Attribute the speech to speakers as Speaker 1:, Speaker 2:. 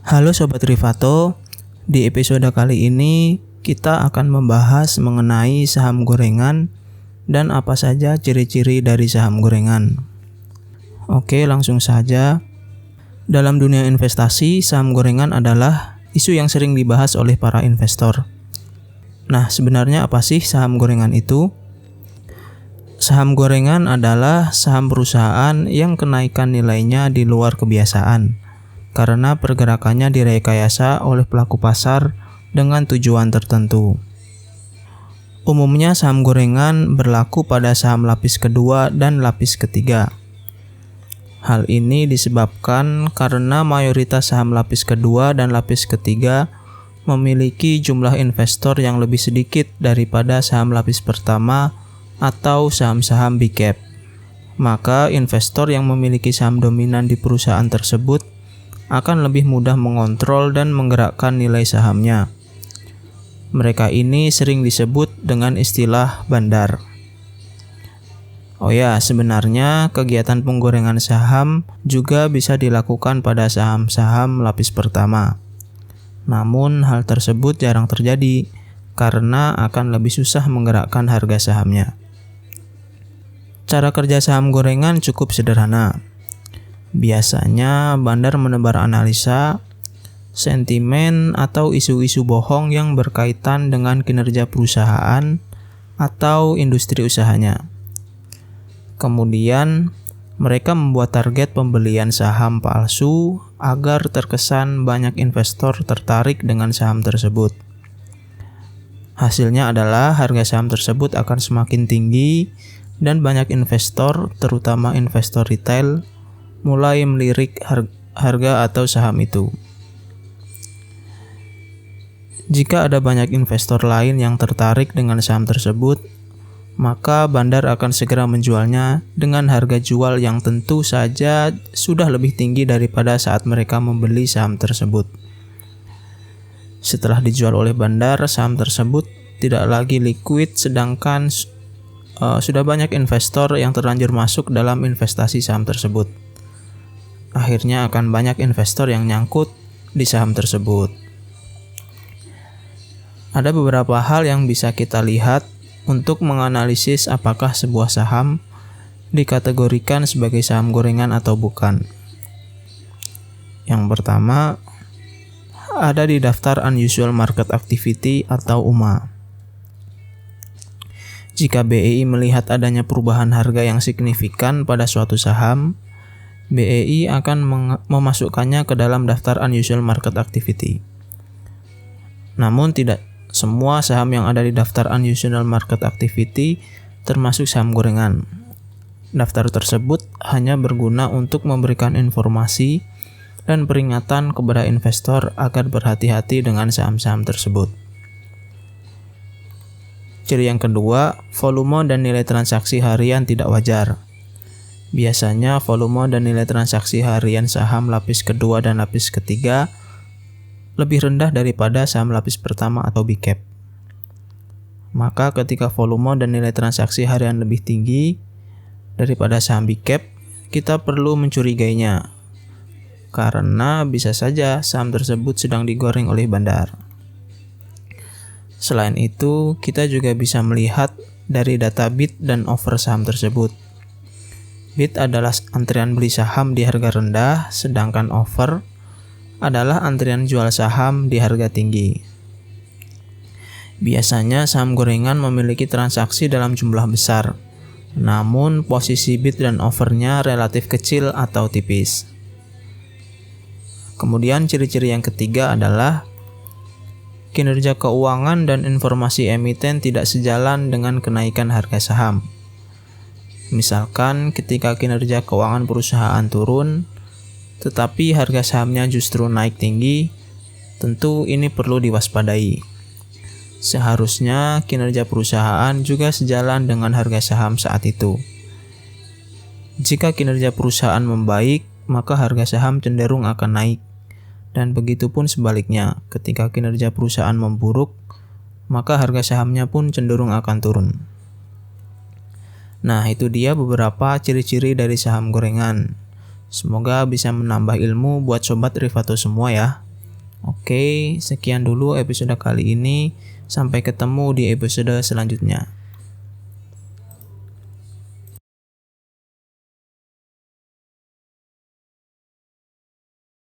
Speaker 1: Halo Sobat Rivato, di episode kali ini kita akan membahas mengenai saham gorengan dan apa saja ciri-ciri dari saham gorengan. Oke, langsung saja. Dalam dunia investasi, saham gorengan adalah isu yang sering dibahas oleh para investor. Nah, sebenarnya apa sih saham gorengan itu? Saham gorengan adalah saham perusahaan yang kenaikan nilainya di luar kebiasaan karena pergerakannya direkayasa oleh pelaku pasar dengan tujuan tertentu. Umumnya saham gorengan berlaku pada saham lapis kedua dan lapis ketiga. Hal ini disebabkan karena mayoritas saham lapis kedua dan lapis ketiga memiliki jumlah investor yang lebih sedikit daripada saham lapis pertama atau saham-saham big cap. Maka investor yang memiliki saham dominan di perusahaan tersebut akan lebih mudah mengontrol dan menggerakkan nilai sahamnya. Mereka ini sering disebut dengan istilah bandar. Oh ya, sebenarnya kegiatan penggorengan saham juga bisa dilakukan pada saham-saham lapis pertama. Namun hal tersebut jarang terjadi karena akan lebih susah menggerakkan harga sahamnya. Cara kerja saham gorengan cukup sederhana. Biasanya bandar menebar analisa, sentimen atau isu-isu bohong yang berkaitan dengan kinerja perusahaan atau industri usahanya. Kemudian, mereka membuat target pembelian saham palsu agar terkesan banyak investor tertarik dengan saham tersebut. Hasilnya adalah harga saham tersebut akan semakin tinggi dan banyak investor, terutama investor retail, mulai melirik harga atau saham itu. Jika ada banyak investor lain yang tertarik dengan saham tersebut, maka bandar akan segera menjualnya dengan harga jual yang tentu saja sudah lebih tinggi daripada saat mereka membeli saham tersebut. Setelah dijual oleh bandar, saham tersebut tidak lagi liquid, sedangkan sudah banyak investor yang terlanjur masuk dalam investasi saham tersebut. Akhirnya akan banyak investor yang nyangkut di saham tersebut. Ada beberapa hal yang bisa kita lihat untuk menganalisis apakah sebuah saham dikategorikan sebagai saham gorengan atau bukan. Yang pertama, ada di daftar Unusual Market Activity atau UMA. Jika BEI melihat adanya perubahan harga yang signifikan pada suatu saham, BEI akan memasukkannya ke dalam daftar Unusual Market Activity. Namun tidak semua saham yang ada di daftar Unusual Market Activity termasuk saham gorengan. Daftar tersebut hanya berguna untuk memberikan informasi dan peringatan kepada investor agar berhati-hati dengan saham-saham tersebut. Ciri yang kedua, volume dan nilai transaksi harian tidak wajar. Biasanya volume dan nilai transaksi harian saham lapis kedua dan lapis ketiga lebih rendah daripada saham lapis pertama atau big cap. Maka ketika volume dan nilai transaksi harian lebih tinggi daripada saham big cap, kita perlu mencurigainya karena bisa saja saham tersebut sedang digoreng oleh bandar. Selain itu, kita juga bisa melihat dari data bid dan offer saham tersebut. Bid adalah antrian beli saham di harga rendah, sedangkan offer adalah antrian jual saham di harga tinggi. Biasanya saham gorengan memiliki transaksi dalam jumlah besar, namun posisi bid dan offernya relatif kecil atau tipis. Kemudian ciri-ciri yang ketiga adalah kinerja keuangan dan informasi emiten tidak sejalan dengan kenaikan harga saham. Misalkan ketika kinerja keuangan perusahaan turun, tetapi harga sahamnya justru naik tinggi, tentu ini perlu diwaspadai. Seharusnya kinerja perusahaan juga sejalan dengan harga saham saat itu. Jika kinerja perusahaan membaik, maka harga saham cenderung akan naik. Dan begitu pun sebaliknya, ketika kinerja perusahaan memburuk, maka harga sahamnya pun cenderung akan turun. Nah, itu dia beberapa ciri-ciri dari saham gorengan. Semoga bisa menambah ilmu buat Sobat Rivato semua ya. Oke, sekian dulu episode kali ini. Sampai ketemu di episode selanjutnya.